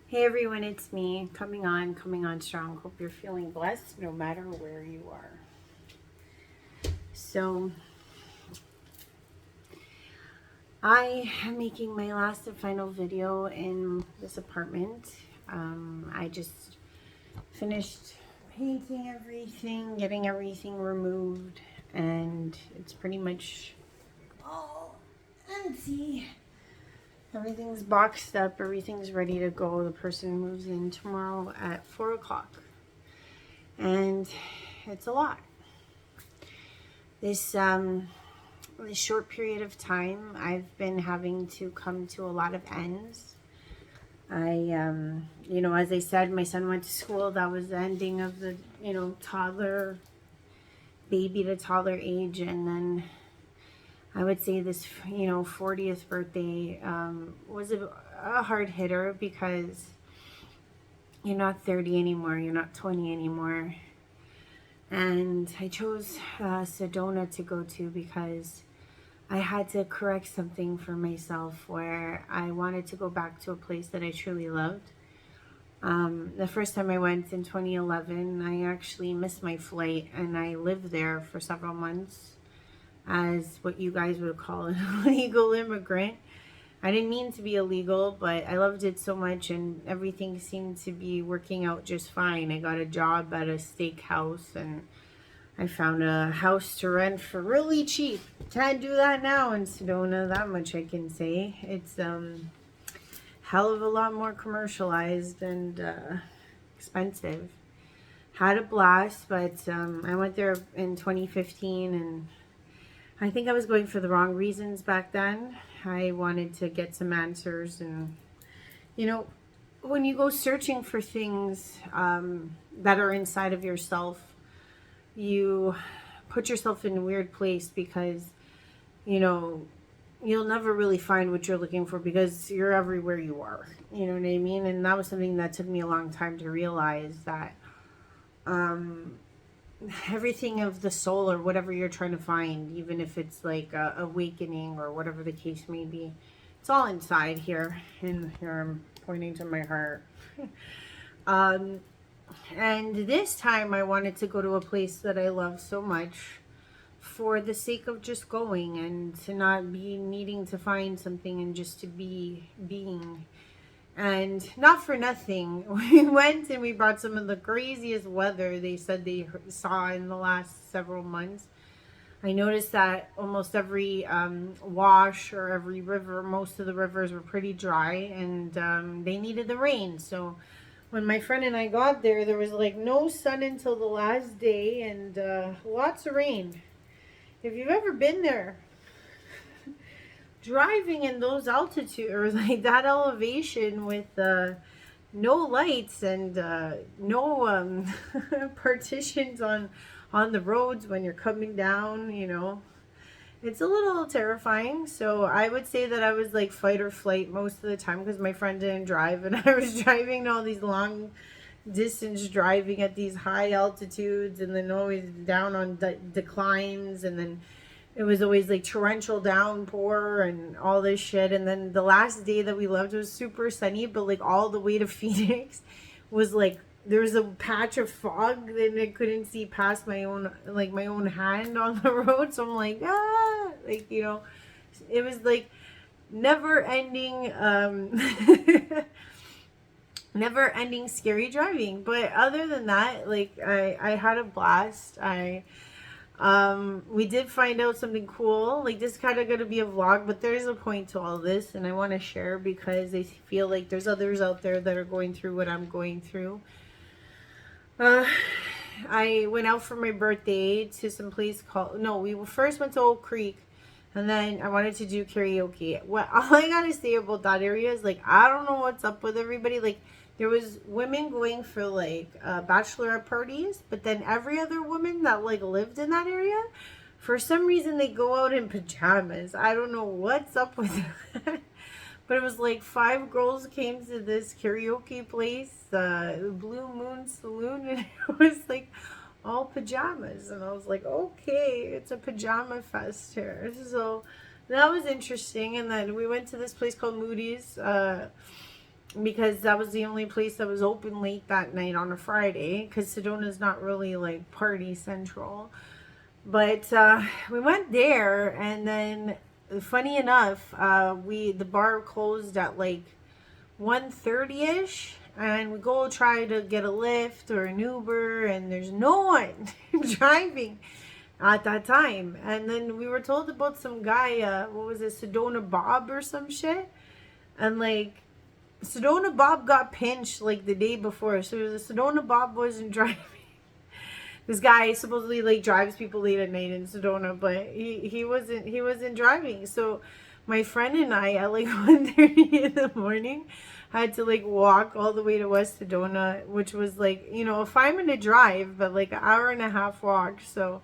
Hey everyone, it's me coming on strong. Hope you're feeling blessed no matter where you are. So, I am making my last and final video in this apartment. I just finished painting everything, getting everything removed, and it's pretty much all empty. Everything's boxed up, everything's ready to go. The person moves in tomorrow at 4 o'clock. And it's a lot. This short period of time, I've been having to come to a lot of ends. As I said, my son went to school. That was the ending of the, toddler, baby to toddler age. And then I would say this, 40th birthday was a hard hitter because you're not 30 anymore. You're not 20 anymore. And I chose Sedona to go to because I had to correct something for myself where I wanted to go back to a place that I truly loved. The first time I went in 2011, I actually missed my flight and I lived there for several months as what you guys would call an illegal immigrant. I didn't mean to be illegal, but I loved it so much and everything seemed to be working out just fine. I got a job at a steakhouse and I found a house to rent for really cheap. Can't do that now in Sedona, that much I can say. It's hell of a lot more commercialized and expensive. Had a blast, but I went there in 2015 and I think I was going for the wrong reasons back then. I wanted to get some answers and, when you go searching for things that are inside of yourself, you put yourself in a weird place because, you'll never really find what you're looking for because you're everywhere you are. You know what I mean? And that was something that took me a long time to realize that everything of the soul or whatever you're trying to find, even if it's like awakening or whatever the case may be, it's all inside here. And here I'm pointing to my heart. And this time I wanted to go to a place that I love so much for the sake of just going and to not be needing to find something and just to be being. And not for nothing, we went and we brought some of the craziest weather they said they saw in the last several months. I noticed that almost every wash or every river, most of the rivers were pretty dry and they needed the rain. So when my friend and I got there, there was like no sun until the last day and lots of rain. If you've ever been there, driving in those altitudes or like that elevation with no lights and no partitions on the roads when you're coming down, it's a little terrifying. So I would say that I was like fight or flight most of the time because my friend didn't drive and I was driving all these long distance driving at these high altitudes and then always down on declines, and then it was always like torrential downpour and all this shit. And then the last day that we left was super sunny, but like all the way to Phoenix was like there was a patch of fog and I couldn't see past my own hand on the road. So I'm like, it was like never ending never ending scary driving. But other than that, like I had a blast. We did find out something cool. Like, this kind of going to be a vlog, but there's a point to all this, and I want to share because I feel like there's others out there that are going through what I'm going through. I went out for my birthday to some place called, no, we first went to Oak Creek, and then I wanted to do karaoke. All I gotta say about that area is, like, I don't know what's up with everybody. Like, there was women going for like bachelorette parties, but then every other woman that like lived in that area, for some reason they go out in pajamas. I don't know what's up with that. But it was like 5 girls came to this karaoke place, Blue Moon Saloon, and it was like all pajamas. And I was like, okay, it's a pajama fest here. So that was interesting. And then we went to this place called Moody's. because that was the only place that was open late that night on a Friday, because Sedona's not really like party central. But we went there, and then funny enough, the bar closed at like 1:30ish, and we go try to get a Lyft or an Uber, and there's no one driving at that time. And then we were told about some guy, what was it, Sedona Bob or some shit, and like Sedona Bob got pinched like the day before, so the Sedona Bob wasn't driving. This guy supposedly like drives people late at night in Sedona, but he wasn't driving. So my friend and I at like 1:30 in the morning had to like walk all the way to West Sedona, which was like, you know, a 5-minute drive, but like an hour and a half walk. So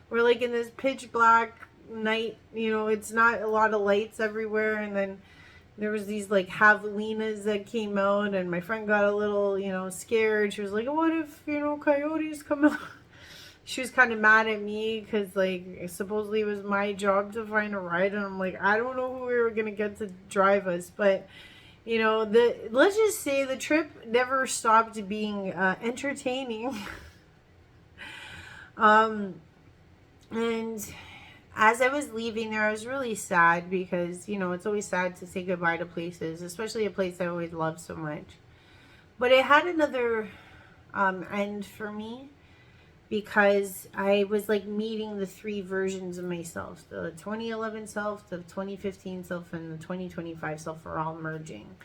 we're like in this pitch black night, you know, it's not a lot of lights everywhere. And then there was these like javelinas that came out, and my friend got a little, you know, scared. She was like, what if, you know, coyotes come out? She was kind of mad at me because like supposedly it was my job to find a ride, and I'm like, I don't know who we were gonna get to drive us. But you know, let's just say the trip never stopped being entertaining. And as I was leaving there, I was really sad because, you know, it's always sad to say goodbye to places, especially a place I always loved so much. But it had another end for me, because I was like meeting the three versions of myself. The 2011 self, the 2015 self, and the 2025 self are all merging.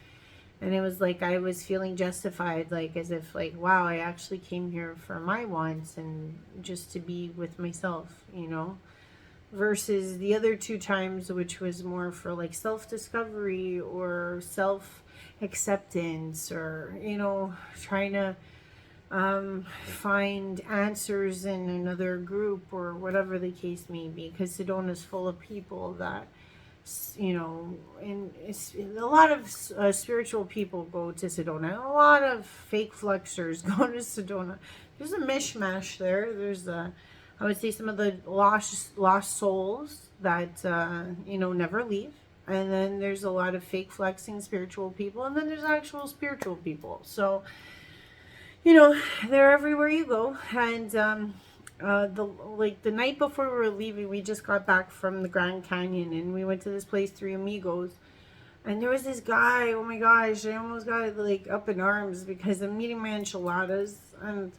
And it was like I was feeling justified, like as if like, wow, I actually came here for my wants and just to be with myself, you know? Versus the other two times, which was more for like self-discovery or self-acceptance, or, you know, trying to find answers in another group or whatever the case may be, because Sedona's full of people that, you know, and it's a lot of spiritual people go to Sedona. A lot of fake flexers go to Sedona. There's a mishmash there. There's I would say some of the lost souls that you know, never leave. And then there's a lot of fake flexing spiritual people, and then there's actual spiritual people. So, you know, they're everywhere you go. And the night before we were leaving, we just got back from the Grand Canyon, and we went to this place, Three Amigos. And there was this guy, oh my gosh, I almost got like up in arms because I'm eating my enchiladas, and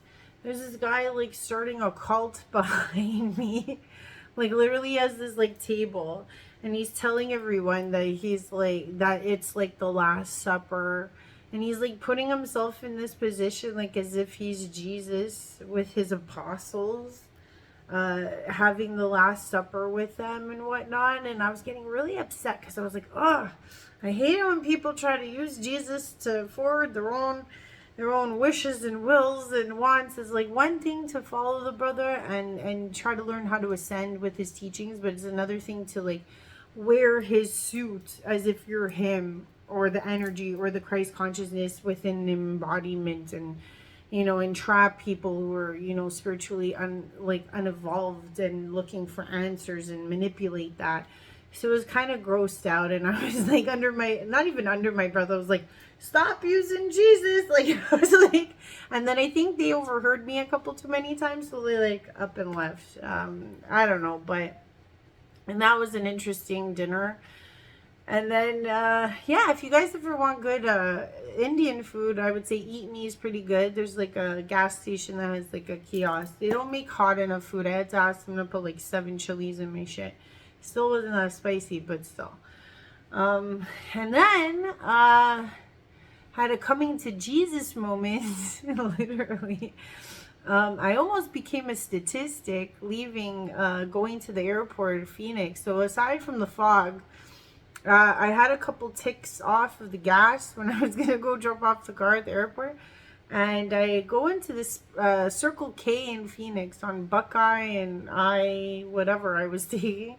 there's this guy like starting a cult behind me. Like literally has this like table, and he's telling everyone that he's like, that it's like the Last Supper. And he's like putting himself in this position like as if he's Jesus with his apostles, having the Last Supper with them and whatnot. And I was getting really upset because I was like, oh, I hate it when people try to use Jesus to forward their own wishes and wills and wants. Is like one thing to follow the brother and try to learn how to ascend with his teachings, but it's another thing to like wear his suit as if you're him, or the energy or the Christ consciousness within the embodiment, and, you know, entrap people who are, you know, spiritually unevolved and looking for answers and manipulate that. So it was kind of grossed out, and I was like not even under my breath, I was like, stop using Jesus. Like, I was like, and then I think they overheard me a couple too many times, so they like up and left. I don't know, and that was an interesting dinner. And then, yeah, if you guys ever want good Indian food, I would say Eat Me is pretty good. There's like a gas station that has like a kiosk. They don't make hot enough food. I had to ask them to put like 7 chilies in my shit. Still wasn't that spicy, but still. And then, had a coming to Jesus moment, literally. I almost became a statistic leaving, going to the airport in Phoenix. So aside from the fog, I had a couple ticks off of the gas when I was going to go drop off the car at the airport. And I go into this Circle K in Phoenix on Buckeye and whatever I was taking.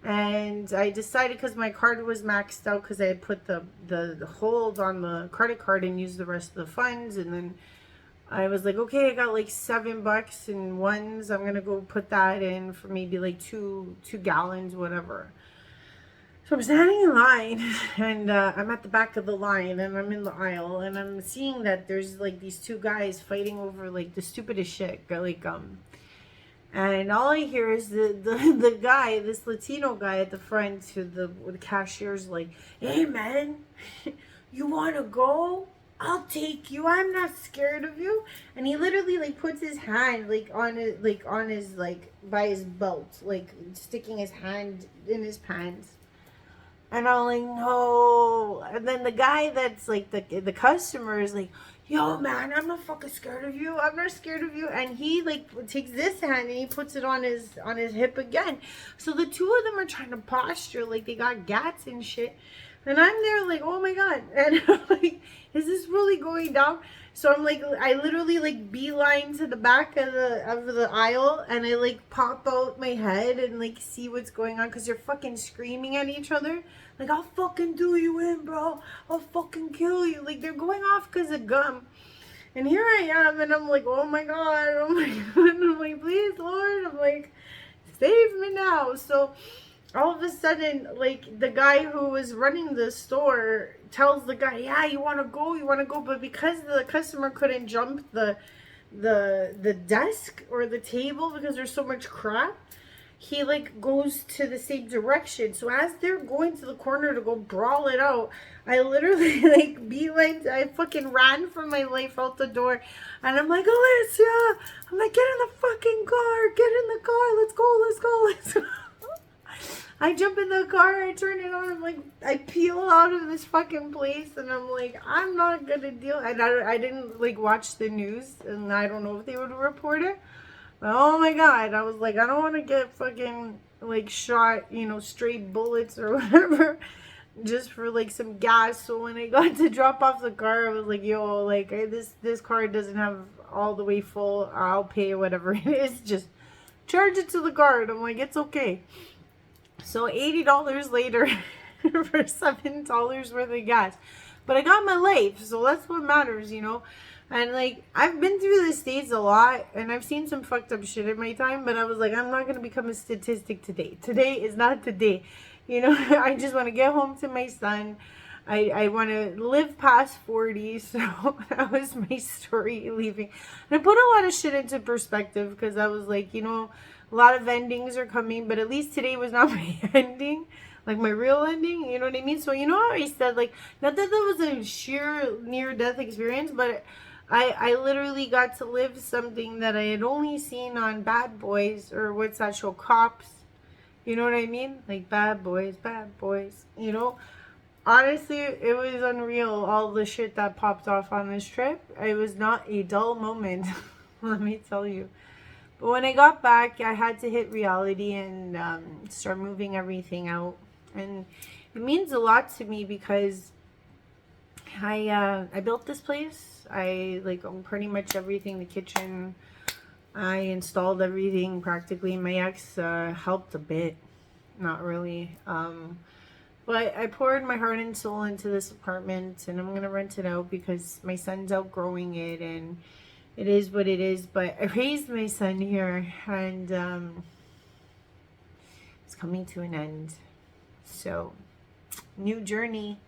And I decided, because my card was maxed out, because I had put the hold on the credit card and used the rest of the funds. And then I was like, okay, I got like $7 in ones. I'm going to go put that in for maybe like two gallons, whatever. So I'm standing in line, and I'm at the back of the line, and I'm in the aisle, and I'm seeing that there's like these two guys fighting over like the stupidest shit, and all I hear is the guy, this Latino guy at the front, to the cashier's like, "Hey man, you wanna go? I'll take you. I'm not scared of you." And he literally like puts his hand on his like by his belt, like sticking his hand in his pants. And I'm like, no. And then the guy that's like the customer is like, "Yo, man, I'm not fucking scared of you. I'm not scared of you." And he like takes this hand and he puts it on his hip again. So the two of them are trying to posture like they got gats and shit. And I'm there like, oh my god. And I'm like, is this really going down? So I'm like, I literally like beeline to the back of the aisle, and I like pop out my head and like see what's going on, because they're fucking screaming at each other. Like, "I'll fucking do you in, bro. I'll fucking kill you." Like, they're going off because of gum. And here I am, and I'm like, oh my god, oh my god. And I'm like, please, Lord. I'm like, save me now. So all of a sudden, like, the guy who was running the store tells the guy, "Yeah, you want to go. But because the customer couldn't jump the desk or the table because there's so much crap, he like goes to the same direction. So as they're going to the corner to go brawl it out, I literally like I fucking ran for my life out the door, and I'm like, "Alicia," I'm like, "Get in the fucking car, get in the car, let's go." I jump in the car, I turn it on, I'm like, I peel out of this fucking place, and I'm like, I'm not gonna deal. And I didn't like watch the news, and I don't know if they would report it. But oh my god, I was like, I don't want to get fucking like shot, straight bullets or whatever, just for like some gas. So when I got to drop off the car, I was like, yo, like this car doesn't have all the way full. I'll pay whatever it is. Just charge it to the card. I'm like, it's okay. So $80 later for $7 worth of gas. But I got my life, so that's what matters, And like, I've been through the States a lot, and I've seen some fucked up shit in my time, but I was like, I'm not going to become a statistic today. Today is not today. I just want to get home to my son. I want to live past 40, so that was my story leaving. And I put a lot of shit into perspective, because I was like, a lot of endings are coming, but at least today was not my ending, like my real ending, you know what I mean? So how I said, like, not that that was a sheer near-death experience, but I literally got to live something that I had only seen on Bad Boys, or what's that show, Cops, you know what I mean? Like, Bad Boys, Honestly, it was unreal, all the shit that popped off on this trip. It was not a dull moment, let me tell you. But when I got back, I had to hit reality and start moving everything out. And it means a lot to me, because I built this place. I like own pretty much everything, the kitchen. I installed everything practically. My ex helped a bit, not really. But I poured my heart and soul into this apartment, and I'm gonna rent it out because my son's outgrowing it, and it is what it is. But I raised my son here, and it's coming to an end. So, new journey,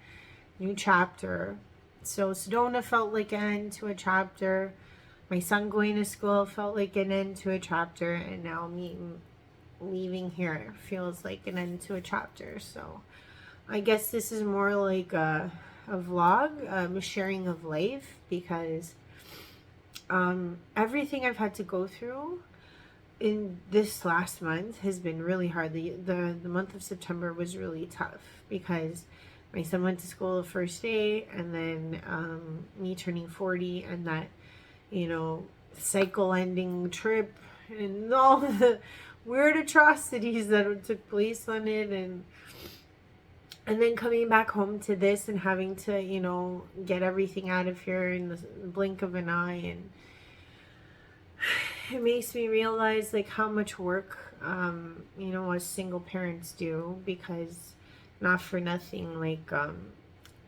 new chapter. So Sedona felt like an end to a chapter. My son going to school felt like an end to a chapter, and now me leaving here feels like an end to a chapter. So I guess this is more like a vlog, a sharing of life, because everything I've had to go through in this last month has been really hard. The month of September was really tough, because my son went to school the first day, and then me turning 40, and that, cycle ending trip, and all the weird atrocities that took place on it, and then coming back home to this and having to, get everything out of here in the blink of an eye. And it makes me realize like how much work, us single parents do, because not for nothing, like,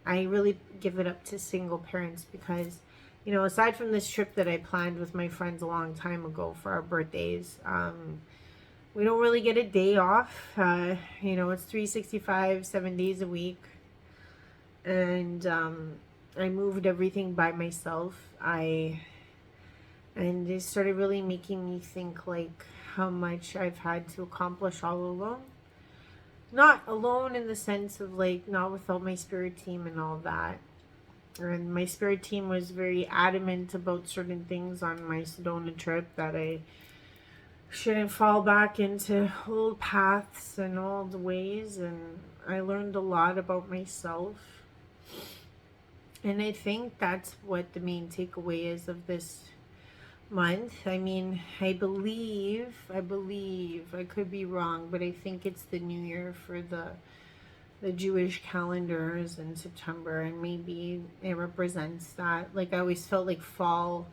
I really give it up to single parents, because, aside from this trip that I planned with my friends a long time ago for our birthdays, we don't really get a day off. You know, it's 365, 7 days a week. And I moved everything by myself. And it started really making me think like how much I've had to accomplish all alone. Not alone in the sense of like not without my spirit team and all that. And my spirit team was very adamant about certain things on my Sedona trip, that I shouldn't fall back into old paths and old ways. And I learned a lot about myself. And I think that's what the main takeaway is of this month. I mean, I believe, I could be wrong, but I think it's the new year for the Jewish calendars in September, and maybe it represents that. Like, I always felt like fall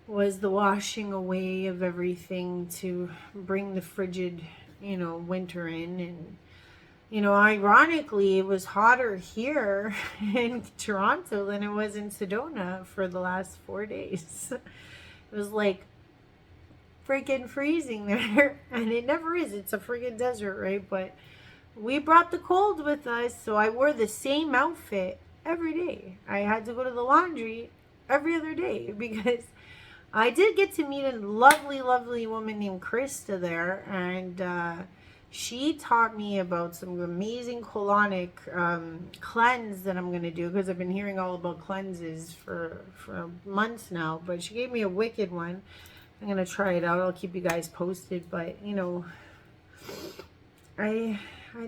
was the washing away of everything to bring the frigid, you know, winter in. And you know, ironically, it was hotter here in Toronto than it was in Sedona for the last 4 days. It was like freaking freezing there. And it never is. It's a freaking desert, right? But we brought the cold with us. So I wore the same outfit every day. I had to go to the laundry every other day because I did get to meet a lovely, lovely woman named Krista there. And she taught me about some amazing colonic cleanse that I'm going to do, because I've been hearing all about cleanses for months now. But she gave me a wicked one. I'm going to try it out. I'll keep you guys posted. But, you know, I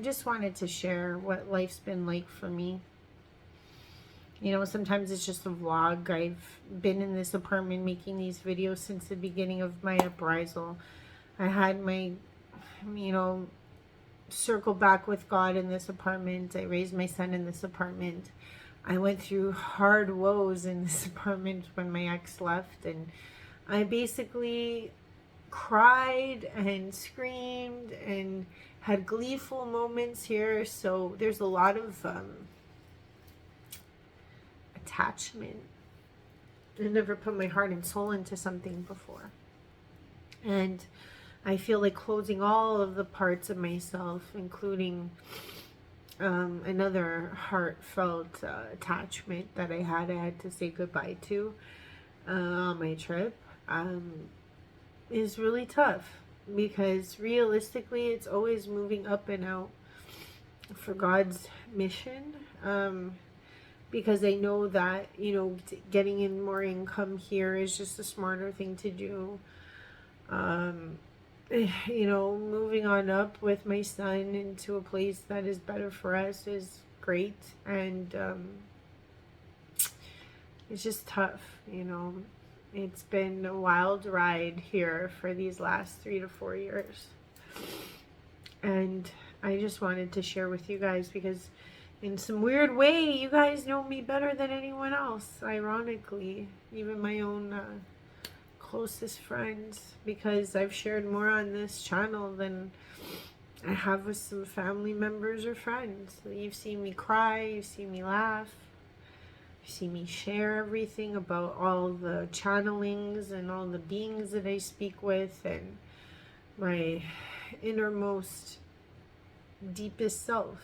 just wanted to share what life's been like for me. You know, sometimes it's just a vlog. I've been in this apartment making these videos since the beginning of my uprisal. I had my, you know, circle back with God in this apartment. I raised my son in this apartment. I went through hard woes in this apartment when my ex left, and I basically cried and screamed and had gleeful moments here. So there's a lot of attachment. I never put my heart and soul into something before. And I feel like closing all of the parts of myself, including another heartfelt attachment that I had to say goodbye to on my trip, is really tough. Because realistically, it's always moving up and out for God's mission. Because I know that, you know, getting in more income here is just a smarter thing to do. You know, moving on up with my son into a place that is better for us is great. And it's just tough, you know. It's been a wild ride here for these last 3 to 4 years. And I just wanted to share with you guys because in some weird way, you guys know me better than anyone else, ironically. Even my own closest friends, because I've shared more on this channel than I have with some family members or friends. You've seen me cry, you've seen me laugh, you see me share everything about all the channelings and all the beings that I speak with and my innermost, deepest self.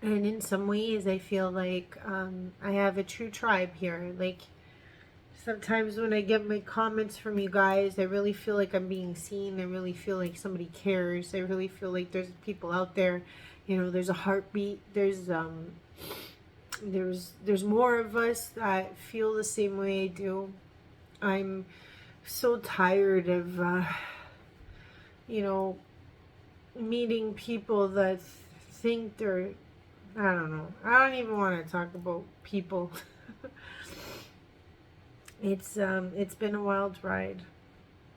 And in some ways, I feel like I have a true tribe here. Like, sometimes when I get my comments from you guys, I really feel like I'm being seen. I really feel like somebody cares. I really feel like there's people out there. You know, there's a heartbeat. There's more of us that feel the same way I do. I'm so tired of, you know, meeting people that think they're, I don't know. I don't even want to talk about people. It's been a wild ride.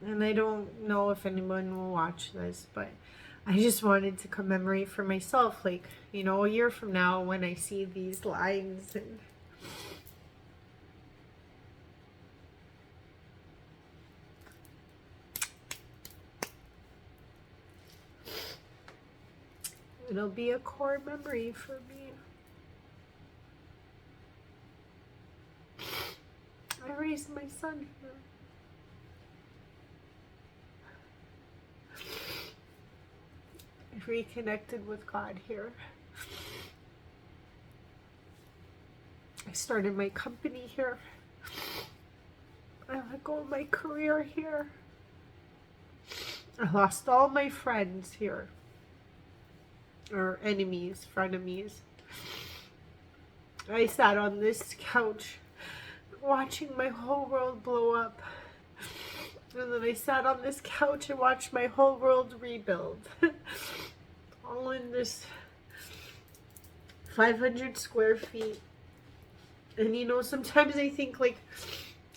And I don't know if anyone will watch this, but I just wanted to commemorate for myself, like, you know, a year from now when I see these lines. And it'll be a core memory for me. I raised my son here. reconnected with God here. I started my company here. I let go of my career here. I lost all my friends here. Or enemies, frenemies. I sat on this couch watching my whole world blow up. And then I sat on this couch and watched my whole world rebuild. All in this 500 square feet. And you know, sometimes I think, like,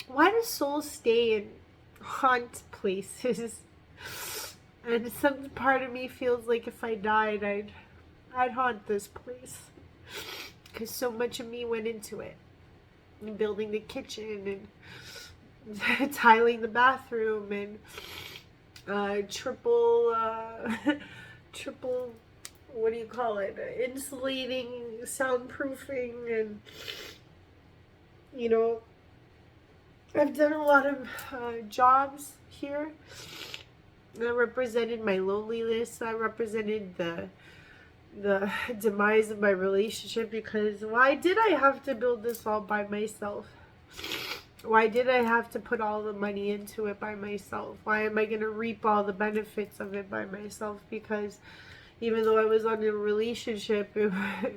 why do souls stay and haunt places? And some part of me feels like if I died, I'd haunt this place. Because so much of me went into it. And building the kitchen and tiling the bathroom and triple, what do you call it? Insulating, soundproofing, and, you know, I've done a lot of jobs here. I represented my loneliness. I represented the demise of my relationship, because why did I have to build this all by myself? Why did I have to put all the money into it by myself? Why am I going to reap all the benefits of it by myself? Because even though I was on a relationship, it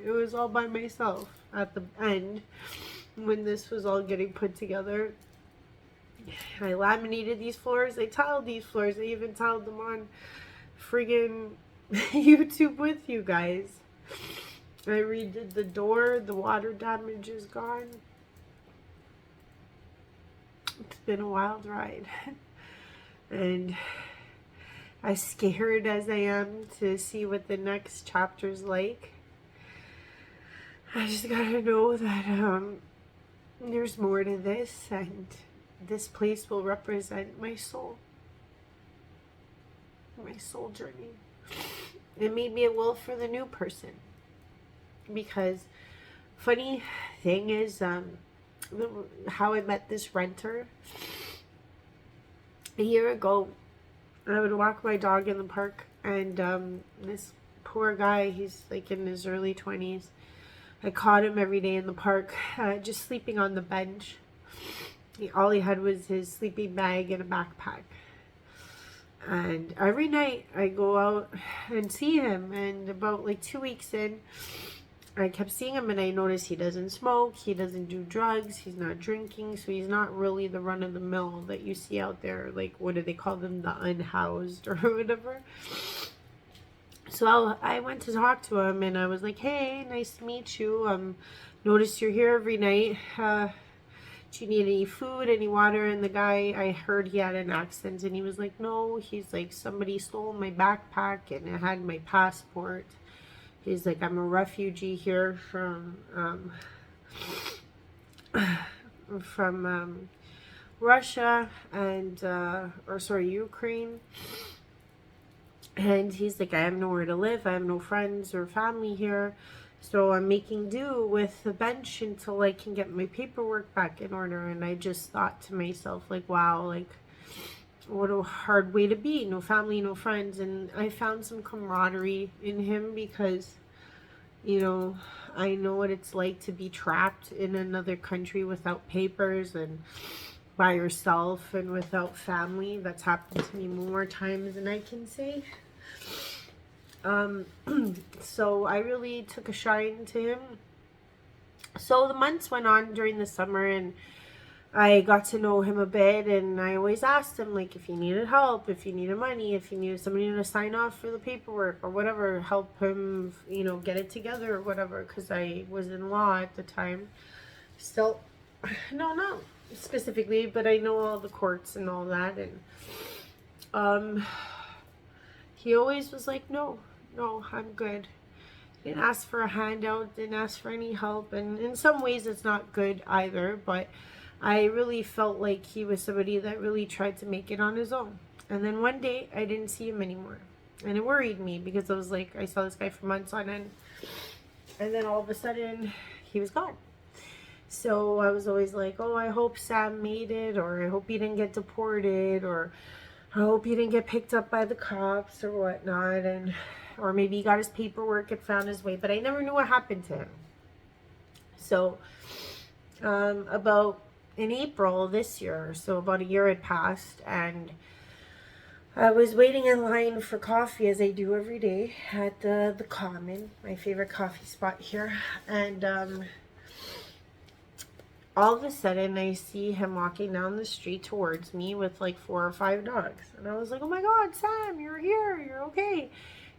was all by myself at the end when this was all getting put together. I laminated these floors. I tiled these floors. I even tiled them on friggin' YouTube with you guys. I redid the door. The water damage is gone. It's been a wild ride. And as scared as I am to see what the next chapter's like, I just gotta know that there's more to this, and this place will represent my soul journey. And maybe it will for the new person. Because funny thing is, how I met this renter. A year ago, I would walk my dog in the park, and this poor guy, he's like in his early 20s. I caught him every day in the park, just sleeping on the bench. All he had was his sleeping bag and a backpack. And every night I go out and see him, and about like 2 weeks in, I kept seeing him, and I noticed he doesn't smoke, he doesn't do drugs, he's not drinking, so he's not really the run-of-the-mill that you see out there, like, what do they call them, the unhoused or whatever. So I went to talk to him, and I was like, hey, nice to meet you, noticed you're here every night, do you need any food, any water? And the guy, I heard he had an accent, and he was like, no, he's like, somebody stole my backpack, and it had my passport. He's like, I'm a refugee here from Russia and, Ukraine. And he's like, I have nowhere to live. I have no friends or family here. So I'm making do with the bench until I can get my paperwork back in order. And I just thought to myself, like, wow, like, what a hard way to be. No family, no friends. And I found some camaraderie in him because, you know, I know what it's like to be trapped in another country without papers and by yourself and without family. That's happened to me more times than I can say. So I really took a shine to him. So the months went on during the summer, and I got to know him a bit, and I always asked him, like, if he needed help, if he needed money, if he needed somebody to sign off for the paperwork or whatever, help him, you know, get it together or whatever, because I was in law at the time. Still, no, not specifically, but I know all the courts and all that, and he always was like, no, I'm good. Didn't ask for a handout, didn't ask for any help, and in some ways it's not good either, but I really felt like he was somebody that really tried to make it on his own. And then one day I didn't see him anymore, and it worried me because I was like, I saw this guy for months on end, and then all of a sudden he was gone. So I was always like, oh, I hope Sam made it, or I hope he didn't get deported, or I hope he didn't get picked up by the cops or whatnot. And or maybe he got his paperwork and found his way, but I never knew what happened to him. So about in April this year, so about a year had passed, and I was waiting in line for coffee, as I do every day, at the Common, my favorite coffee spot here. And all of a sudden, I see him walking down the street towards me with like 4 or 5 dogs. And I was like, oh my God, Sam, you're here. You're okay.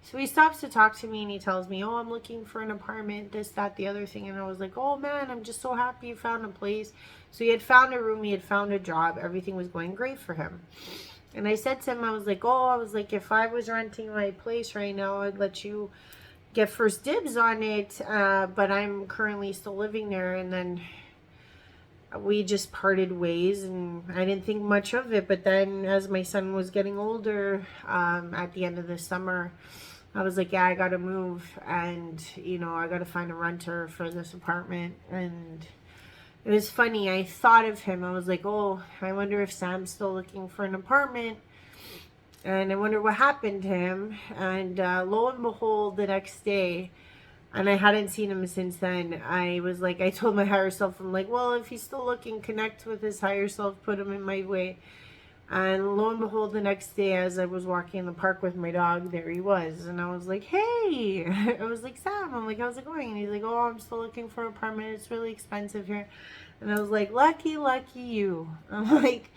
So he stops to talk to me and he tells me, oh, I'm looking for an apartment, this, that, the other thing. And I was like, oh man, I'm just so happy you found a place. So he had found a room, he had found a job. Everything was going great for him. And I said to him, I was like, if I was renting my place right now, I'd let you get first dibs on it. But I'm currently still living there. And then we just parted ways, and I didn't think much of it. But then as my son was getting older, at the end of the summer, I was like, yeah, I gotta move, and I gotta find a renter for this apartment. And it was funny, I thought of him. I was like, oh, I wonder if Sam's still looking for an apartment, and I wonder what happened to him. And lo and behold, the next day, and I hadn't seen him since then, I was like, I told my higher self, I'm like, well, if he's still looking, connect with his higher self, put him in my way. And lo and behold, the next day, as I was walking in the park with my dog, there he was. And I was like, hey, I was like, Sam, I'm like, how's it going? And he's like, oh, I'm still looking for an apartment. It's really expensive here. And I was like, lucky, lucky you. I'm like,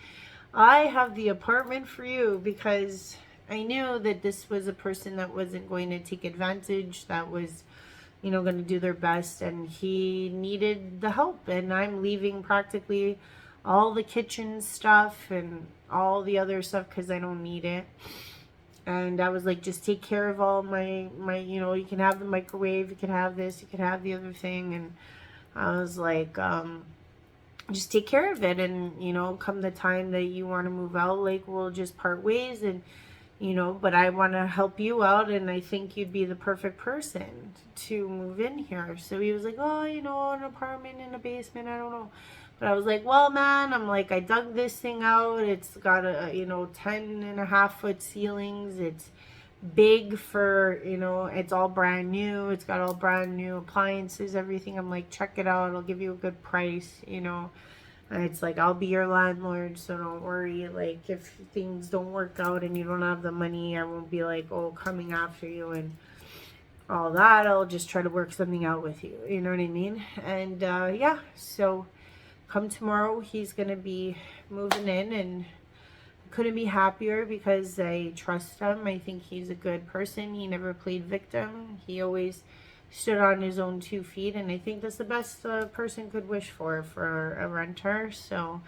I have the apartment for you, because I knew that this was a person that wasn't going to take advantage, that was going to do their best, and he needed the help. And I'm leaving practically all the kitchen stuff and all the other stuff because I don't need it. And I was like, just take care of all my you can have the microwave, you can have this, you can have the other thing. And I was like, just take care of it, and come the time that you want to move out, like, we'll just part ways. And but I want to help you out, and I think you'd be the perfect person to move in here. So he was like, oh, an apartment in a basement, I don't know. But I was like, well, man, I'm like, I dug this thing out. It's got 10.5-foot ceilings. It's big for, it's all brand new. It's got all brand new appliances, everything. I'm like, check it out. I'll give you a good price, And it's like, I'll be your landlord, so don't worry. Like, if things don't work out and you don't have the money, I won't be like, oh, coming after you and all that. I'll just try to work something out with you. You know what I mean? And yeah, so come tomorrow, he's going to be moving in, and couldn't be happier because I trust him. I think he's a good person. He never played victim. He always stood on his own 2 feet, and I think that's the best a person could wish for a renter. So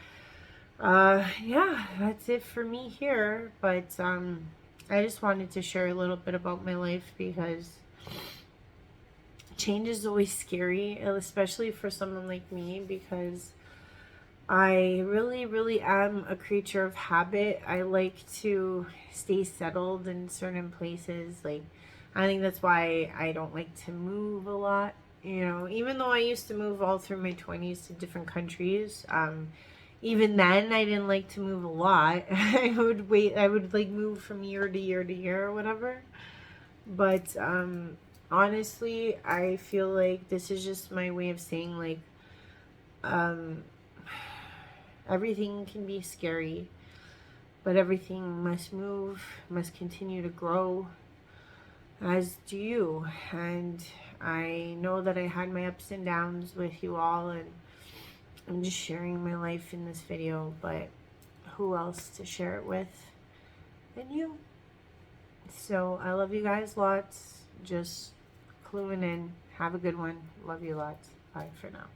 yeah, that's it for me here. But I just wanted to share a little bit about my life, because change is always scary, especially for someone like me, because I really, really am a creature of habit. I like to stay settled in certain places. Like, I think that's why I don't like to move a lot. Even though I used to move all through my 20s to different countries, even then I didn't like to move a lot. I would like move from year to year to year or whatever. But honestly, I feel like this is just my way of saying, like, everything can be scary, but everything must move, must continue to grow, as do you. And I know that I had my ups and downs with you all, and I'm just sharing my life in this video, but who else to share it with than you? So I love you guys lots. Just cluing in. Have a good one. Love you lots. Bye for now.